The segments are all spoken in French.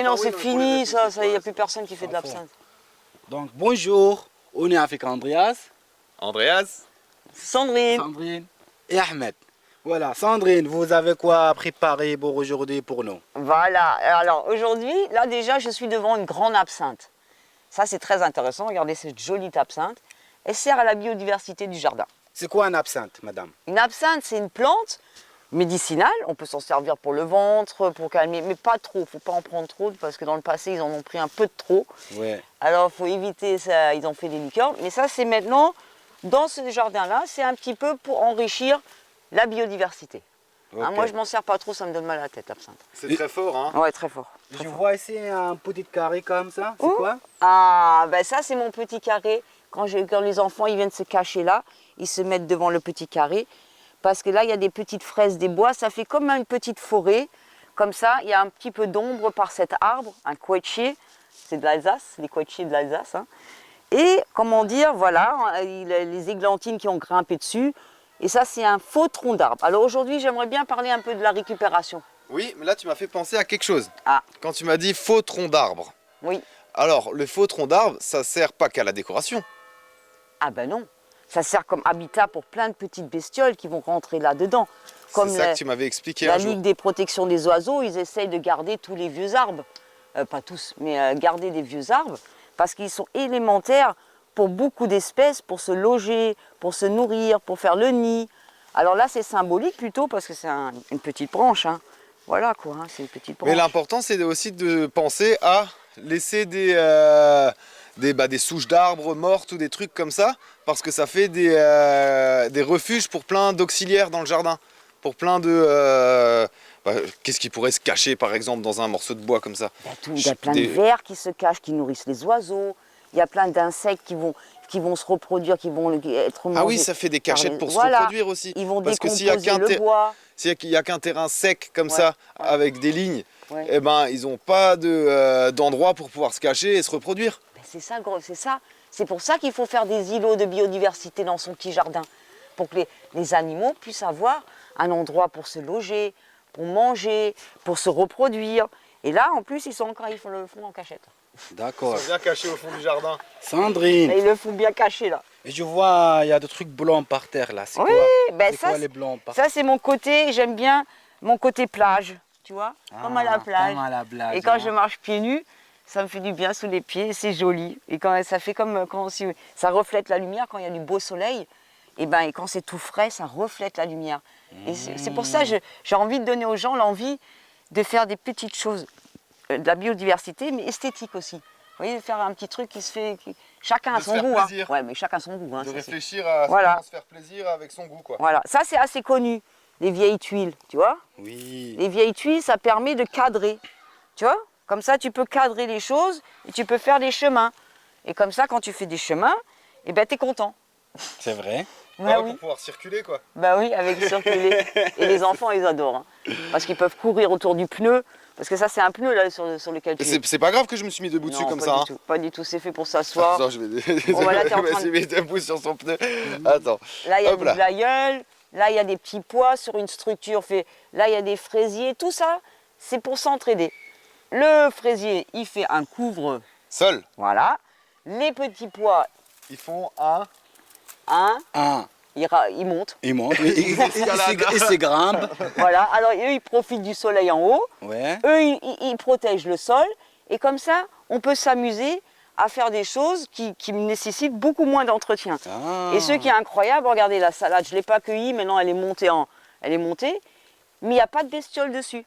Mais non, c'est fini, ça, il n'y a plus personne qui fait de l'absinthe. Donc bonjour, on est avec Andreas, Sandrine. et Ahmed. Voilà, Sandrine, vous avez quoi préparé pour aujourd'hui pour nous? Voilà, alors aujourd'hui, là déjà, je suis devant une grande absinthe. Ça, c'est très intéressant, regardez cette jolie absinthe. Elle sert à la biodiversité du jardin. C'est quoi un absinthe, madame? Une absinthe, c'est une plante médicinale, on peut s'en servir pour le ventre, pour calmer, mais pas trop, il ne faut pas en prendre trop, parce que dans le passé, ils en ont pris un peu de trop. Ouais. Alors, il faut éviter ça, ils ont fait des liqueurs. Mais ça, c'est maintenant, dans ce jardin-là, c'est un petit peu pour enrichir la biodiversité. Okay. Hein, moi, je m'en sers pas trop, ça me donne mal à la tête, l'absinthe. C'est très fort, hein? Ouais, très fort. Je vois ici un petit carré comme ça, c'est quoi? Ah, ben ça, c'est mon petit carré. Quand les enfants ils viennent se cacher là, ils se mettent devant le petit carré. Parce que là, il y a des petites fraises, des bois, ça fait comme une petite forêt. Comme ça, il y a un petit peu d'ombre par cet arbre, un couettier. C'est de l'Alsace, les couettiers de l'Alsace. Hein. Et, comment dire, voilà, les églantines qui ont grimpé dessus. Et ça, c'est un faux tronc d'arbre. Alors aujourd'hui, j'aimerais bien parler un peu de la récupération. Oui, mais là, tu m'as fait penser à quelque chose. Ah. Quand tu m'as dit faux tronc d'arbre. Oui. Alors, le faux tronc d'arbre, ça sert pas qu'à la décoration. Ah ben non. Ça sert comme habitat pour plein de petites bestioles qui vont rentrer là-dedans. C'est ça que tu m'avais expliqué la un jour. Ligue des protections des oiseaux, ils essayent de garder tous les vieux arbres. Pas tous, mais garder des vieux arbres. Parce qu'ils sont élémentaires pour beaucoup d'espèces, pour se loger, pour se nourrir, pour faire le nid. Alors là, c'est symbolique plutôt parce que c'est une petite branche. Hein. Voilà quoi, hein, c'est une petite branche. Mais l'important, c'est aussi de penser à laisser des souches d'arbres mortes ou des trucs comme ça, parce que ça fait des refuges pour plein d'auxiliaires dans le jardin. Pour plein de... qu'est-ce qui pourrait se cacher par exemple dans un morceau de bois comme ça? Il y a plein de vers qui se cachent, qui nourrissent les oiseaux. Il y a plein d'insectes qui vont se reproduire, qui vont être mangés. Ah oui, ça fait des cachettes pour se reproduire aussi. Ils vont parce que décomposer le bois. S'il n'y a qu'un terrain sec comme ça, avec des lignes, ouais. eh ben, ils n'ont pas d'endroit pour pouvoir se cacher et se reproduire. Ben c'est ça, gros, c'est ça. C'est pour ça qu'il faut faire des îlots de biodiversité dans son petit jardin. Pour que les animaux puissent avoir un endroit pour se loger, pour manger, pour se reproduire. Et là, en plus, ils le font en cachette. D'accord. Ils sont bien cachés au fond du jardin. Sandrine. Et ils le font bien caché là. Et je vois, il y a des trucs blancs par terre là. C'est oui, quoi? Ben c'est ça, quoi les blancs par terre? ça c'est mon côté, j'aime bien mon côté plage, tu vois, comme à la plage. Comme à la plage. Et quand je marche pieds nus, ça me fait du bien sous les pieds, c'est joli. Et quand ça fait comme quand ça reflète la lumière quand il y a du beau soleil. Et quand c'est tout frais, ça reflète la lumière. Et c'est pour ça que j'ai envie de donner aux gens l'envie de faire des petites choses, de la biodiversité, mais esthétique aussi. Vous voyez, faire un petit truc qui se fait... Chacun a son goût. Hein. Ouais, mais chacun son goût. Hein, de réfléchir à se faire plaisir avec son goût, quoi. Voilà, ça c'est assez connu, les vieilles tuiles, tu vois. Oui. Les vieilles tuiles, ça permet de cadrer, tu vois. Comme ça, tu peux cadrer les choses et tu peux faire des chemins. Et comme ça, quand tu fais des chemins, tu es content. C'est vrai. Bah, Pour pouvoir circuler, quoi. Bah oui, avec circuler. Et les enfants, ils adorent. Hein. Parce qu'ils peuvent courir autour du pneu. Parce que ça, c'est un pneu là, sur lequel tu... C'est pas grave que je me suis mis debout dessus comme ça. Non, pas du tout. C'est fait pour s'asseoir. Attends, je vais... Bon, voilà, je me suis mis debout sur son pneu. Attends. Là, il y a du glaïeul. Là, il y a des petits pois sur une structure. Là, il y a des fraisiers. Tout ça, c'est pour s'entraider. Le fraisier, il fait un couvre-sol. Voilà. Les petits pois... Ils font ils montent. Ils montent, oui. Ils se grimpent. Voilà, alors eux, ils profitent du soleil en haut. Ouais. Eux, ils protègent le sol. Et comme ça, on peut s'amuser à faire des choses qui nécessitent beaucoup moins d'entretien. Ah. Et ce qui est incroyable, regardez la salade, je ne l'ai pas cueillie, maintenant elle est montée. Mais il n'y a pas de bestiole dessus.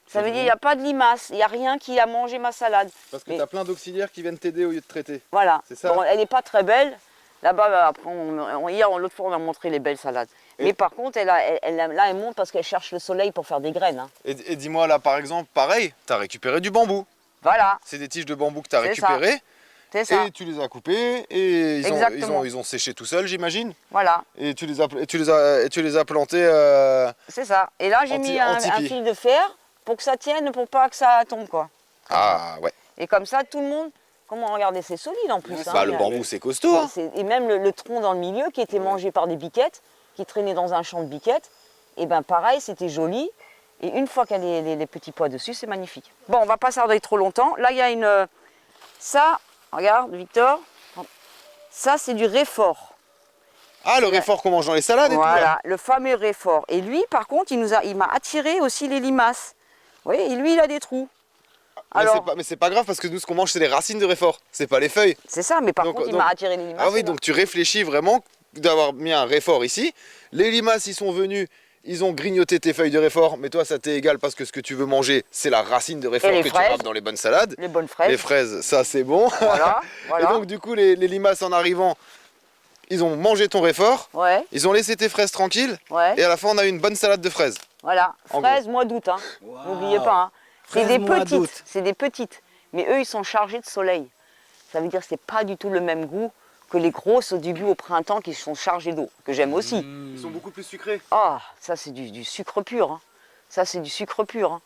Ça veut dire qu'il n'y a pas de limaces, il n'y a rien qui a mangé ma salade. Parce que tu as plein d'auxiliaires qui viennent t'aider au lieu de traiter. Voilà. C'est ça. Bon, elle n'est pas très belle. Là-bas, après, l'autre fois, on a montré les belles salades. Mais par contre, là, elle monte parce qu'elle cherche le soleil pour faire des graines. Hein. Et dis-moi, là, par exemple, pareil, tu as récupéré du bambou. Voilà. C'est des tiges de bambou que tu as récupérées. C'est ça. Et tu les as coupées et ils ont séché tout seuls, j'imagine. Voilà. Et tu les as plantés. C'est ça. Et là, j'ai mis un fil de fer pour que ça tienne, pour pas que ça tombe, quoi. Ah, ouais. Et comme ça, tout le monde... Comment regardez, c'est solide en plus. Bah, le bambou, c'est costaud. Hein. Et même le tronc dans le milieu qui était mangé par des biquettes, qui traînait dans un champ de biquettes, et pareil, c'était joli. Et une fois qu'il y a les petits pois dessus, c'est magnifique. Bon, on va pas s'arrêter trop longtemps. Là, il y a une... Ça, regarde, Victor. Ça, c'est du réfort. Ah, le réfort qu'on mange dans les salades et tout Voilà, là. le fameux réfort. Et lui, par contre, il m'a attiré aussi les limaces. Vous voyez, et lui, il a des trous. Mais c'est pas grave parce que nous, ce qu'on mange, c'est les racines de réfort. C'est pas les feuilles. C'est ça, mais par Donc- contre, il donc- m'a attiré les limaces. Ah oui, là. donc tu réfléchis vraiment d'avoir mis un réfort ici. Les limaces, ils sont venus, ils ont grignoté tes feuilles de réfort, mais toi, ça t'est égal parce que ce que tu veux manger, c'est la racine de réfort Et les que tu fraises. râpes dans les bonnes salades. Les bonnes fraises. Les fraises, ça c'est bon. Voilà, voilà. Et donc du coup, les limaces en arrivant, ils ont mangé ton réfort, Ouais, ils ont laissé tes fraises tranquilles, ouais. et à la fin, on a eu une bonne salade de fraises. Voilà, En fraises mois d'août, hein. Waouh. N'oubliez pas. Hein. C'est Fraises des mois d'août. petites, c'est des petites. Mais eux, ils sont chargés de soleil. Ça veut dire que c'est pas du tout le même goût que les grosses au début au printemps qui sont chargées d'eau, que j'aime aussi. Ils sont beaucoup plus sucrés. Ah, ça c'est du sucre pur. Hein. Ça c'est du sucre pur. Hein.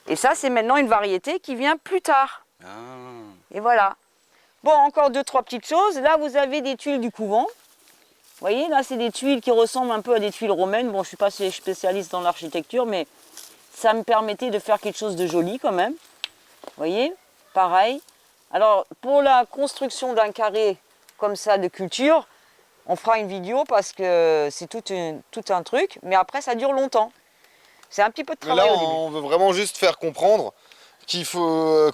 Et ça c'est maintenant une variété qui vient plus tard. Ah. Et voilà. Bon, encore deux, trois petites choses. Là, vous avez des tuiles du couvent. Vous voyez, là, c'est des tuiles qui ressemblent un peu à des tuiles romaines. Bon, je ne suis pas spécialiste dans l'architecture, mais ça me permettait de faire quelque chose de joli quand même. Vous voyez, pareil. Alors, pour la construction d'un carré comme ça de culture, on fera une vidéo parce que c'est tout un truc. Mais après, ça dure longtemps. C'est un petit peu de Mais là, travail au début. on veut vraiment juste faire comprendre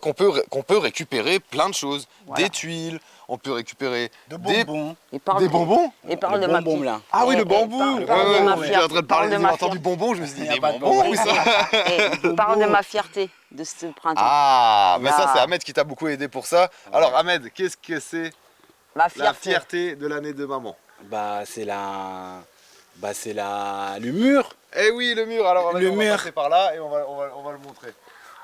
qu'on peut récupérer plein de choses. Voilà. Des tuiles, on peut récupérer De des bonbons. Et parle des bonbons. Et parle Le de ma bonbon, petite- là. Ah oui, Et- le et bambou. parle de ma J'étais fierté. en train de Parle parler, de j'ai ma entendu fierté. bonbons, je me suis dit, Il y a des pas de bonbons, bonbons. oui, ça. Et parle de ma fierté de ce printemps. Ah, mais ça, Ah. c'est Ahmed qui t'a beaucoup aidé pour ça. Alors, Ahmed, qu'est-ce que c'est Ma la fierté. fierté de l'année de maman? C'est le mur. Eh oui, le mur. Alors, Le on va mur. passer par là et on va le montrer.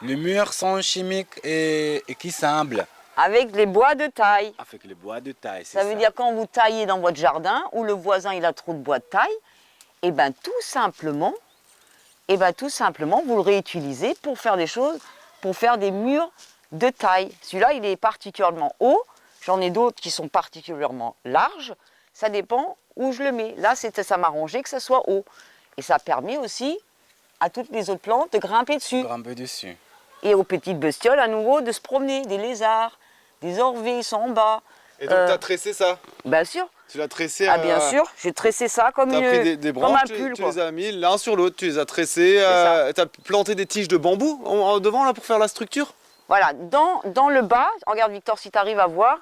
Le mur sans chimique et qui semble Avec les bois de taille. avec les bois de taille. Ça veut dire quand vous taillez dans votre jardin ou le voisin il a trop de bois de taille, et ben tout simplement, vous le réutilisez pour faire des choses, pour faire des murs de taille. Celui-là il est particulièrement haut. J'en ai d'autres qui sont particulièrement larges. Ça dépend où je le mets. Là ça m'arrangeait que ça soit haut. Et ça permet aussi à toutes les autres plantes de grimper dessus. Grimper dessus. Et aux petites bestioles à nouveau de se promener, des lézards, des orvées, ils sont en bas. Et donc, tu as tressé ça? Bien sûr. Tu l'as tressé Ah bien sûr, j'ai tressé ça comme, Tu as pris des comme branches, un pull. tu quoi. les as mis l'un sur l'autre, tu les as tressés, ça. tu as planté des tiges de bambou devant là pour faire la structure? Voilà, dans le bas, regarde Victor si tu arrives à voir,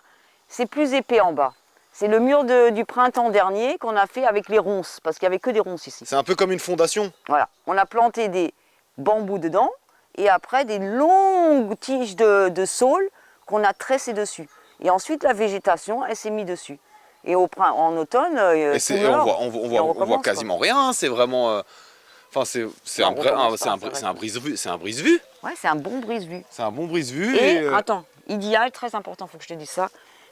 c'est plus épais en bas. C'est le mur du printemps dernier qu'on a fait avec les ronces, parce qu'il n'y avait que des ronces ici. C'est un peu comme une fondation. Voilà, on a planté des bambous dedans et après des longues tiges de saule qu'on a tressées dessus. Et ensuite la végétation, elle s'est mise dessus. Et en automne, Et tout on meurt, voit, et on on voit recommence, quasiment rien, c'est vraiment. Enfin, c'est Non, un on vrai, recommence c'est pas, un, c'est vrai. c'est un brise-vue. C'est un brise-vue. quoi. Ouais, c'est un bon brise-vue. C'est un bon brise-vue. Et attends, idéal, très important, il faut que je te dise ça,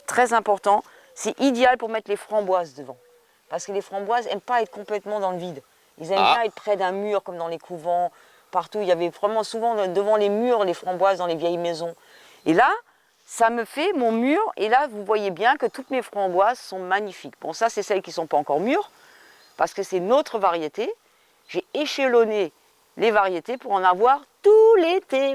très important, c'est idéal pour mettre les framboises devant. Parce que les framboises n'aiment pas être complètement dans le vide. Ils aiment bien être près d'un mur, comme dans les couvents, partout. Il y avait vraiment souvent devant les murs les framboises dans les vieilles maisons. Et là, ça me fait mon mur, et là, vous voyez bien que toutes mes framboises sont magnifiques. Bon, ça, c'est celles qui ne sont pas encore mûres, parce que c'est notre variété. J'ai échelonné les variétés pour en avoir tout l'été,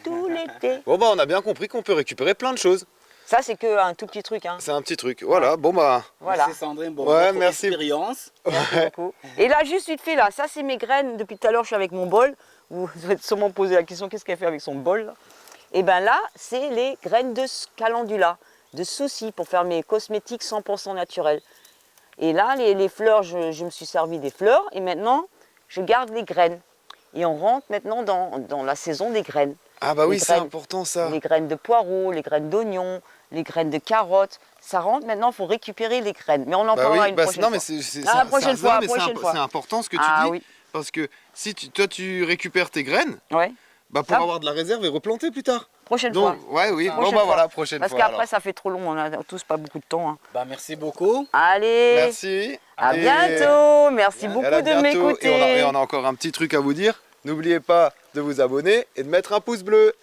tout l'été. Bon, bah, on a bien compris qu'on peut récupérer plein de choses. Ça, c'est qu'un tout petit truc. Hein. C'est un petit truc. Voilà, bon, bah. Voilà. Merci Sandrine pour Ouais, votre merci. expérience. Merci beaucoup. Et là, juste vite fait, là, ça, c'est mes graines. Depuis tout à l'heure, je suis avec mon bol. Vous êtes sûrement posé la question, qu'est-ce qu'elle fait avec son bol là? Et bien là, c'est les graines de calendula, de souci, pour faire mes cosmétiques 100% naturels. Et là, les fleurs, je me suis servi des fleurs. Et maintenant, je garde les graines. Et on rentre maintenant dans la saison des graines. Ah, bah oui, Les c'est graines. important ça. Les graines de poireaux, les graines d'oignons, les graines de carottes. Ça rentre maintenant, il faut récupérer les graines. Mais on en Bah parlera oui, une bah, prochaine non, fois. mais c'est Ah, prochaine fois, non, mais prochaine fois. c'est important ce que tu Ah dis. oui. Parce que si toi tu récupères tes graines, Ouais, bah pour Ça avoir de la réserve et replanter plus tard. prochaine Donc, fois. ouais, oui, bon Prochaine bah fois. voilà, prochaine Parce fois. qu'après, alors. ça fait trop long, on n'a tous pas beaucoup de temps. Hein. Bah, merci beaucoup. Allez, Merci. à Et- bientôt. Merci et beaucoup à de bientôt. m'écouter. Et on a encore un petit truc à vous dire. N'oubliez pas de vous abonner et de mettre un pouce bleu.